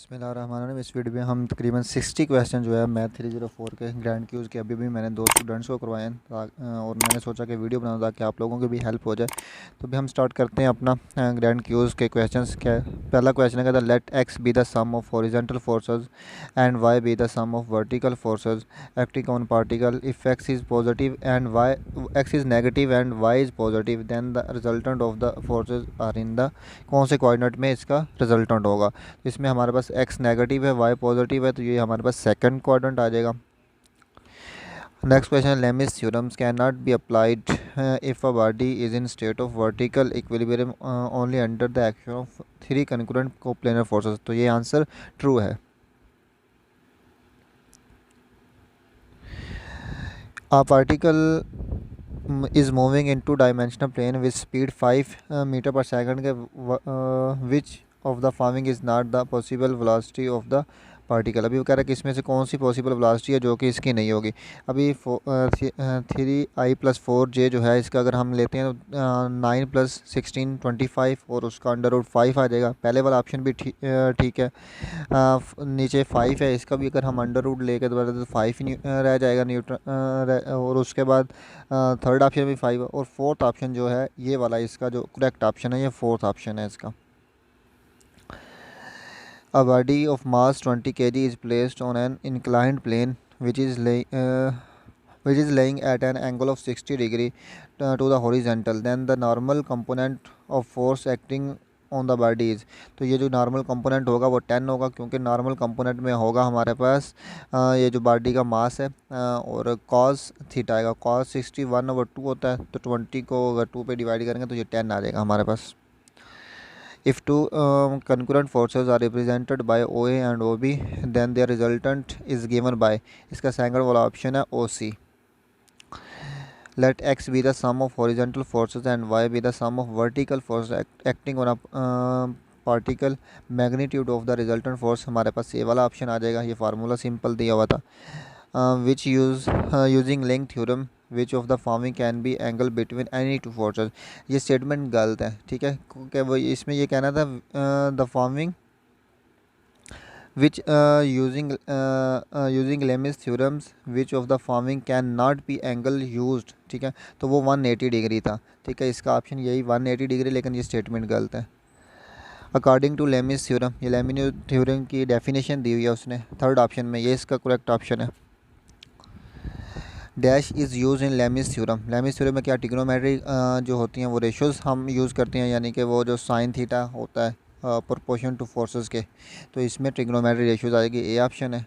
बिस्मिल्लाहिर्रहमानिर्रहीम। इस वीडियो में हम तकरीबन 60 क्वेश्चन जो है मैथ 304 के ग्रैंड क्यूज़ के अभी भी मैंने 2 स्टूडेंट्स को करवाए हैं और मैंने सोचा कि वीडियो बनाऊं ताकि आप लोगों की भी हेल्प हो जाए। तो अभी हम स्टार्ट करते हैं अपना ग्रैंड क्यूज़ के क्वेश्चंस। क्या पहला क्वेश्चन है, कहता let X be the sum of horizontal forces and Y be the sum of vertical forces acting on particle. If X is positive and Y X is negative and Y is positive then the resultant of the forces are in the कौन से coordinate में इसका resultant होगा। इसमें हमारे पास X negative है, Y positive है, तो ये हमारे पास सेकंड क्वाड्रेंट आ जाएगा। Next question, Lami's theorems can not be applied if a body is in state of vertical equilibrium only under the action of 3 concurrent coplanar forces. तो ये आंसर ट्रू है। A particle is moving in two-dimensional plane with speed 5 meter per second which of the following is not the possible velocity of the particle. अभी वो कह रहा है कि इसमें से कौन सी पॉसिबल वेलोसिटी है जो कि इसकी नहीं होगी। अभी 3i+4j जो है इसका अगर हम लेते हैं तो 9+16 25 और उसका √5 आ जाएगा। पहले वाला ऑप्शन भी ठीक है। नीचे 5 है, इसका भी अगर हम अंडर रूट लेकर दोबारा तो 5 ही रह जाएगा न्यूट्रन। और उसके बाद थर्ड ऑप्शन भी 5 है और फोर्थ ऑप्शन जो है ये वाला इसका जो करेक्ट ऑप्शन है ये फोर्थ ऑप्शन है इसका। A body of mass 20 kg is placed on an inclined plane which is laying at an angle of 60 degree to the horizontal. Then the normal component of force acting on the body is. तो ये जो normal component होगा वो 10 होगा, क्योंकि normal component में होगा हमारे पास ये जो बॉडी का मास है और कॉस थीटा आएगा। कॉस 61/2 होता है, तो 20 को अगर 2 पे डिवाइड करेंगे तो ये 10 आ जाएगा हमारे पास। If two concurrent forces are represented by OA and OB, then their resultant is given by, इसका सेकंड वाला ऑप्शन है OC। Let x be the sum of horizontal forces and y be the sum of vertical forces acting on a particle. Magnitude of the resultant force हमारे पास ये वाला option आ जाएगा। ये formula simple दिया हुआ था। Which using length theorem which of the forming can be angle between any two forces. ये statement गलत है, ठीक है, क्योंकि वो इसमें ये कहना था the forming which using Lami's theorems which of the forming can not be angle used, ठीक है, तो वो 180 डिग्री था, ठीक है, इसका ऑप्शन यही 180 डिग्री, लेकिन ये स्टेटमेंट गलत है। अकॉर्डिंग टू लेमिस थ्योरम, ये लेमिस थ्योरम की डेफिनेशन दी हुई है उसने थर्ड ऑप्शन में, ये इसका करेक्ट ऑप्शन है। Dash is use in Lami's theorem. Lami's theorem में क्या ट्रिग्नोमेट्री जो होती हैं वो रेशोज़ हम यूज़ करते हैं, यानी कि वो जो साइन थीटा होता है प्रोपोर्शन टू फोर्सेस के, तो इसमें ट्रिग्नोमेट्री रेशोज़ आएगी, ए ऑप्शन है।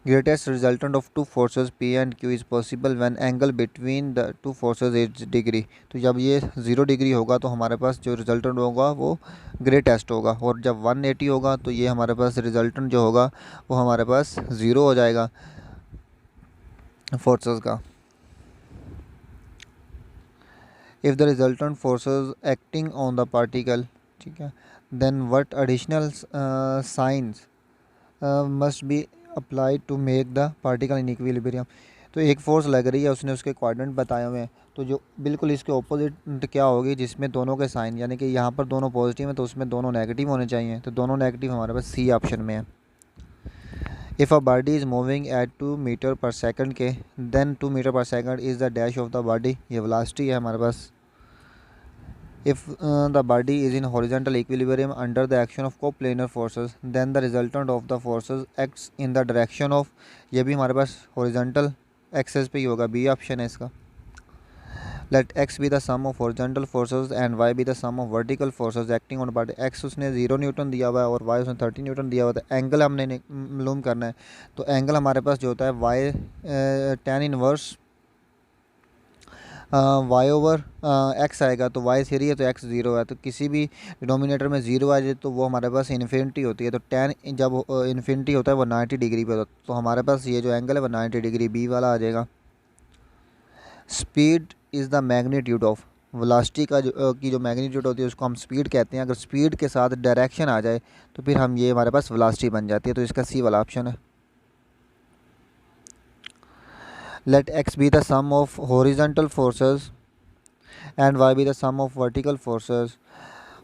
Greatest resultant of two forces P and Q is possible when angle between the two forces is degree. तो जब ये 0 डिग्री होगा तो हमारे पास जो रिजल्टेंट होगा वो ग्रेटेस्ट होगा, और जब 180 होगा तो ये हमारे पास रिजल्टेंट जो होगा वो हमारे पास 0 हो जाएगा फोर्सेस का। If the resultant forces acting on the particle, ठीक है, then what additional science must be applied to make the particle in equilibrium. तो एक फोर्स लग रही है, उसने उसके कोऑर्डिनेट बताए हुए हैं, तो जो बिल्कुल इसके ऑपोजिट क्या होगी, जिसमें दोनों के साइन, यानी कि यहाँ पर दोनों पॉजिटिव हैं तो उसमें दोनों नेगेटिव होने चाहिए, तो दोनों नेगेटिव हमारे पास सी ऑप्शन में है। If a body is moving at 2 metre per second के, then 2 metre per second is the dash of the body, ये वेलोसिटी है हमारे पास। If the body is in horizontal equilibrium under the action of coplanar forces, then the resultant of the forces acts in the direction of, ये भी हमारे पास horizontal axis पे ही होगा, B option है इसका। Let x be the sum of horizontal forces and y be the sum of vertical forces acting on body. x उसने 0 Newton दिया हुआ है और y उसने 30 न्यूटन दिया हुआ है। एंगल हमने मालूम करना है, तो एंगल हमारे पास जो होता है y tan inverse y over x आएगा, तो y 3 है तो x 0 है, तो किसी भी डिनोमिनेटर में 0 आ जाए तो वो हमारे पास इन्फिनिटी होती है, तो tan जब इन्फिनिटी होता है वो 90 डिग्री पे होता है, तो हमारे पास ये जो एंगल है वो 90 डिग्री बी वाला आ जाएगा। Speed is the magnitude of, velocity का जो मैग्नीट्यूड होती है उसको हम स्पीड कहते हैं। अगर स्पीड के साथ डायरेक्शन आ जाए तो फिर हम ये हमारे पास वेलोसिटी बन जाती है, तो इसका सी वाला ऑप्शन है। Let X be the sum of horizontal forces and Y be the sum of vertical forces.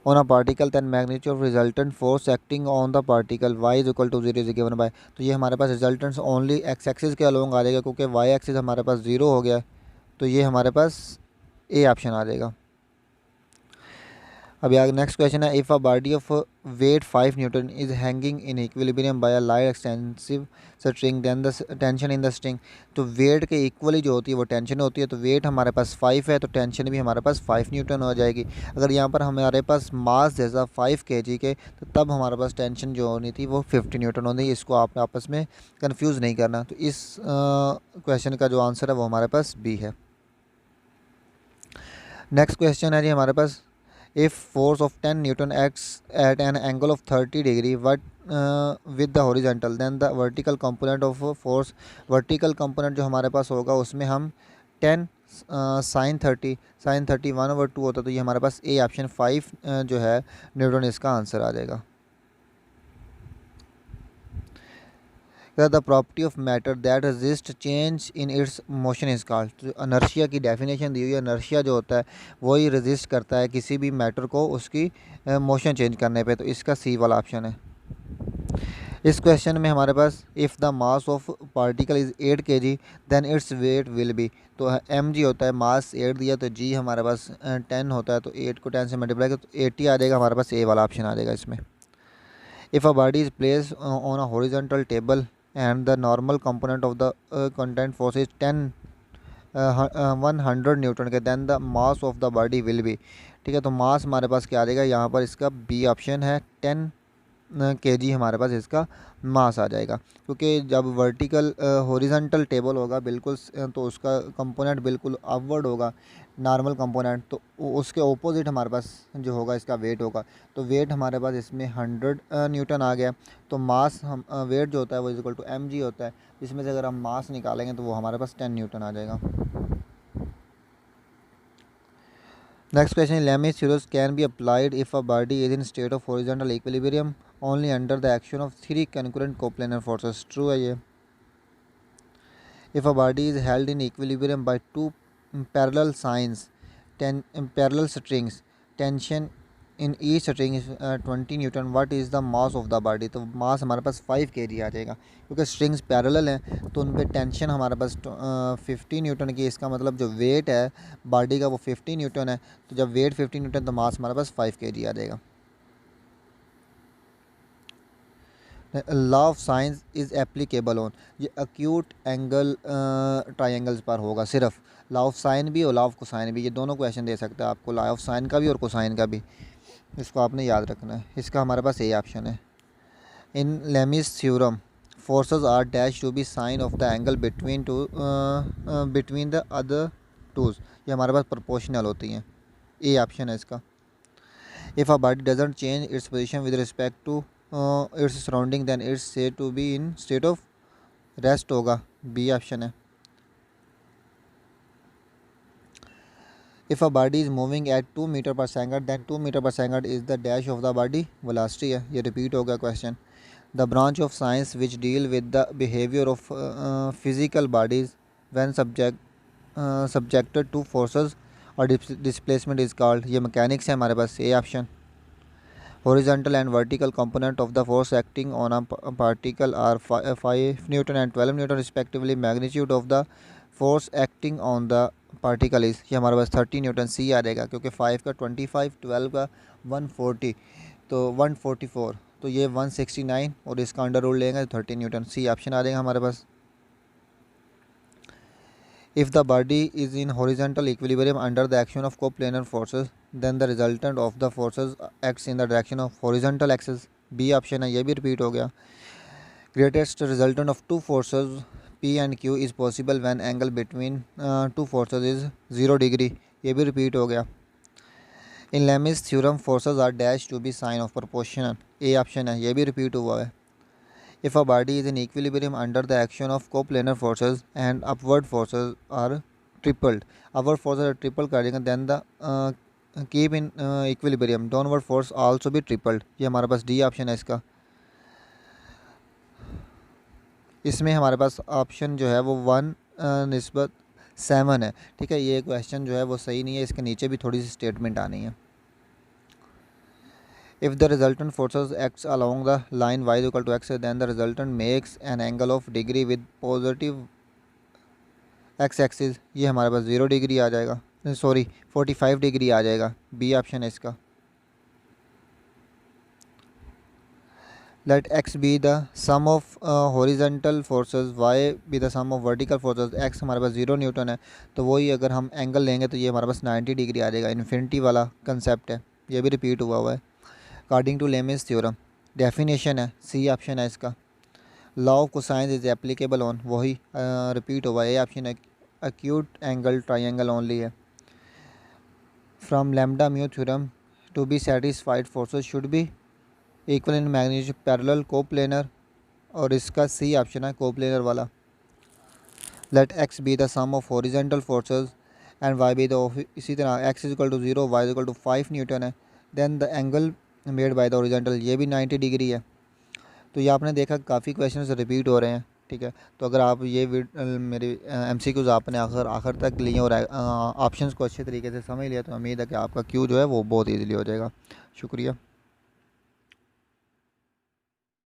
On a particle then magnitude of resultant force acting on the particle Y is equal to zero is given by. तो ये हमारे पास resultants only X axis के along आ जाएगा, क्योंकि Y axis हमारे पास zero हो गया, तो ये हमारे पास ए ऑप्शन आ जाएगा। अभी आगे नेक्स्ट क्वेश्चन है, if a body of weight 5 newton is hanging in equilibrium by a light extensive string then the tension in the string. तो वेट के इक्वली जो होती है वो टेंशन होती है, तो वेट हमारे पास 5 है तो टेंशन भी हमारे पास 5 न्यूटन हो जाएगी। अगर यहाँ पर हमारे पास मास जैसा 5 kg के, तो तब हमारे पास टेंशन जो होनी थी वो 50 न्यूटन होनी। इसको आप आपस में कन्फ्यूज़ नहीं करना। तो इस क्वेश्चन का जो आंसर है वो हमारे पास बी है। नेक्स्ट क्वेश्चन है जी हमारे पास, if force of 10 Newton acts at an angle of 30 degree but with the horizontal, then the vertical component of force, vertical component जो हमारे पास होगा उसमें हम 10 sin 30 1/2 होता है, तो ये हमारे पास ए ऑप्शन 5 जो है न्यूटन इसका आंसर आ जाएगा। The property of matter that resist change in its motion is called. तो अनर्शिया की डेफिनेशन दी हुई है, अनर्शिया जो होता है वही रेजिस्ट करता है किसी भी मैटर को उसकी मोशन चेंज करने पे, तो इसका सी वाला ऑप्शन है। इस क्वेश्चन में हमारे पास if the mass of particle is 8 kg then its weight will be. तो एम जी होता है, मास 8 दिया तो जी हमारे पास 10 होता है, तो 8 को 10 से मल्टीप्लाई कर तो 80 आ जाएगा, हमारे पास ए वाला ऑप्शन आ जाएगा इसमें। If a body is place on a horizontal table and the normal component of the content force is 100 Newton के, then the mass of the body will be। ठीक है, तो मास हमारे पास क्या आ जाएगा, यहाँ पर इसका बी ऑप्शन है 10 kg हमारे पास इसका मास आ जाएगा, क्योंकि जब वर्टिकल हॉरिजॉन्टल टेबल होगा बिल्कुल तो उसका कंपोनेंट बिल्कुल अपवर्ड होगा नॉर्मल कंपोनेंट, तो उसके ऑपोजिट हमारे पास जो होगा इसका वेट होगा। तो वेट हमारे पास इसमें 100 न्यूटन आ गया, तो मास हम वेट जो होता है वो इक्वल टू एम जी होता है, जिसमें से अगर हम मास निकालेंगे तो वो हमारे पास 10 न्यूटन आ जाएगा। Next question, Lami's theorem can be applied if a body is in state of horizontal equilibrium only under the action of 3 concurrent coplanar forces. True है ये। If a body is held in equilibrium bye 2 parallel science parallel strings, tension in each string 20 Newton, what is the mass of the body. तो मास हमारे पास 5 kg आ जाएगा, क्योंकि strings parallel हैं तो उन पे टेंशन हमारे पास 50 न्यूटन की। इसका मतलब जो वेट है बॉडी का वो 50 न्यूटन है, तो जब वेट 50 न्यूटन तो मास हमारे पास 5 kg आ जाएगा। Law of science is applicable on, ये अक्यूट एंगल ट्राइंगल्स पर होगा सिर्फ। लॉ ऑफ साइन भी और लॉ ऑफ कोसाइन भी, ये दोनों क्वेश्चन दे सकते हैं आपको, लॉ ऑफ साइन का भी और कोसाइन का भी, इसको आपने याद रखना है। इसका हमारे पास ए ऑप्शन है। In Lami's theorem forces are dash to be sine of the angle between the other twos, ये हमारे पास प्रोपोर्शनल होती हैं, ए ऑप्शन है इसका। If a body doesn't change its position with respect to its surrounding then it's say to be in state of rest होगा, B option है। If a body is moving at 2 metre per second then 2 metre per second is the dash of the body velocity है, ये repeat हो गया question. The branch of science which deal with the behaviour of physical bodies when subjected to forces और displacement is called, ये mechanics है हमारे पास, A option. Horizontal and vertical component of the force acting on a particle are 5 Newton and 12 Newton respectively. Magnitude of the force acting on the particle is, ये हमारे पास 30 Newton, सी आ जाएगा, क्योंकि 5 का 25, 12 का 140, तो 144, तो ये 169 और इसका अंडर रूल लेंगे तो 30 न्यूटन, सी ऑप्शन आ जाएगा हमारे पास। If the body is in horizontal equilibrium under the action of coplanar forces, then the resultant of the forces acts in the direction of horizontal axis, B option है, ये भी repeat हो गया। Greatest resultant of two forces P and Q is possible when angle between two forces is 0 degree, ये भी repeat हो गया। In Lami's theorem forces are dashed to be sign of proportion, A option है, ये भी repeat हुआ है। If a body is in equilibrium under the action of coplanar forces and upward forces are tripled, upward forces are tripled कर देंगे, then the keep in equilibrium downward force also be tripled, ये हमारे पास D option है इसका। इसमें हमारे पास option जो है वो 1/7 है। ठीक है, ये क्वेश्चन जो है वो सही नहीं है, इसके नीचे भी थोड़ी सी स्टेटमेंट आनी है। If the resultant forces acts along the line y is equal to x, then the resultant makes an angle of degree with positive x axis, ये हमारे पास 0 डिग्री आ जाएगा, सॉरी 45 डिग्री आ जाएगा। बी ऑप्शन है इसका। Let x be the sum of horizontal forces, y be the sum of vertical forces. x हमारे पास 0 Newton है, तो वही अगर हम एंगल लेंगे तो ये हमारे पास 90 डिग्री आ जाएगा। इन्फिनिटी वाला कंसेप्ट है, ये भी रिपीट हुआ है। According to Lami's theorem, definition है, सी ऑप्शन है इसका। Law of cosine is applicable on, वही रिपीट हुआ है, ये ऑप्शन है। acute angle triangle only है। From lambda mu theorem, to be satisfied forces should be equal in magnitude, parallel, coplanar, और इसका सी ऑप्शन है coplanar वाला। Let x be the sum of horizontal forces and y be the इसी तरह x is equal to 0, y is equal to 5 Newton है। Then the angle made by the horizontal, ये भी 90 degree है। तो ये आपने देखा काफ़ी क्वेश्चन रिपीट हो रहे हैं, ठीक है। तो अगर आप ये मेरी MCQs आपने आखिर तक लिए और ऑप्शंस को अच्छे तरीके से समझ लिया, तो उम्मीद है कि आपका क्यू जो है वो बहुत ईजीली हो जाएगा। शुक्रिया।